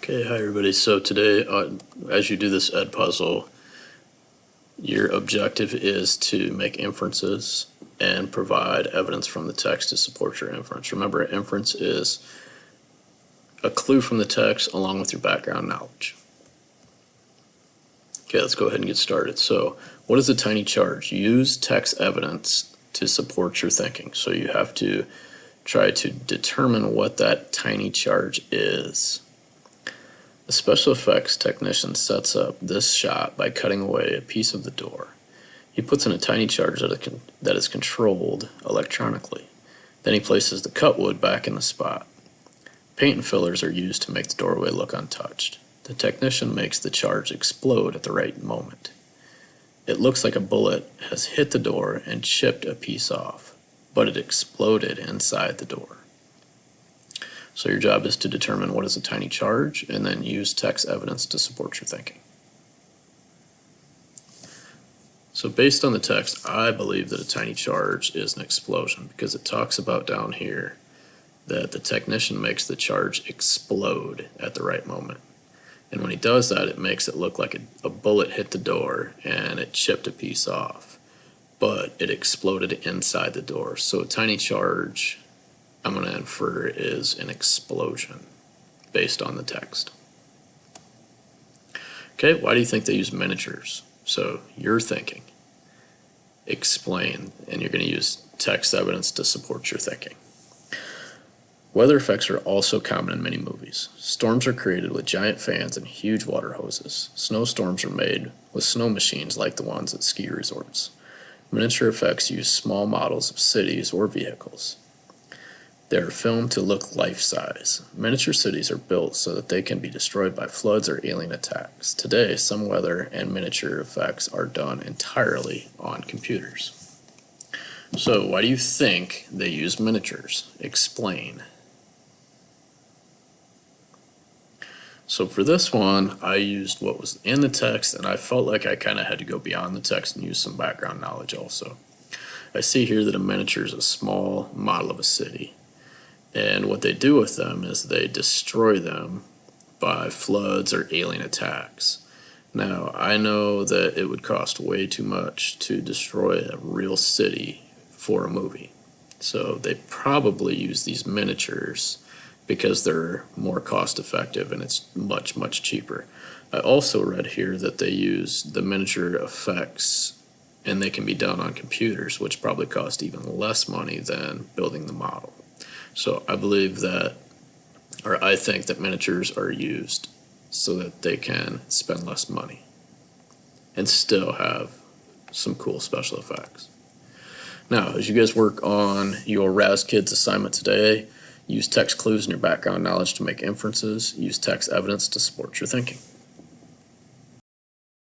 Okay, hi everybody. So today, as you do this Edpuzzle, your objective is to make inferences and provide evidence from the text to support your inference. Remember, inference is a clue from the text along with your background knowledge. Okay, let's go ahead and get started. So, what is a tiny charge? Use text evidence to support your thinking. So you have to try to determine what that tiny charge is. A special effects technician sets up this shot by cutting away a piece of the door. He puts in a tiny charge that is controlled electronically. Then he places the cut wood back in the spot. Paint and fillers are used to make the doorway look untouched. The technician makes the charge explode at the right moment. It looks like a bullet has hit the door and chipped a piece off, but it exploded inside the door. So your job is to determine what is a tiny charge and then use text evidence to support your thinking. So based on the text, I believe that a tiny charge is an explosion because it talks about down here that the technician makes the charge explode at the right moment. And when he does that, it makes it look like a bullet hit the door and it chipped a piece off, but it exploded inside the door. So a tiny charge, I'm going to infer, is an explosion based on the text. Okay, why do you think they use miniatures? So you're thinking, explain, and you're going to use text evidence to support your thinking. Weather effects are also common in many movies. Storms are created with giant fans and huge water hoses. Snowstorms are made with snow machines like the ones at ski resorts. Miniature effects use small models of cities or vehicles. They are filmed to look life-size. Miniature cities are built so that they can be destroyed by floods or alien attacks. Today, some weather and miniature effects are done entirely on computers. So, why do you think they use miniatures? Explain. So for this one, I used what was in the text, and I felt like I kind of had to go beyond the text and use some background knowledge also. I see here that a miniature is a small model of a city. And what they do with them is they destroy them by floods or alien attacks. Now, I know that it would cost way too much to destroy a real city for a movie. So they probably use these miniatures because they're more cost effective and it's much, much cheaper. I also read here that they use the miniature effects and they can be done on computers, which probably cost even less money than building the model. So I believe that, or I think that miniatures are used so that they can spend less money and still have some cool special effects. Now, as you guys work on your Raz Kids assignment today, use text clues in your background knowledge to make inferences, use text evidence to support your thinking.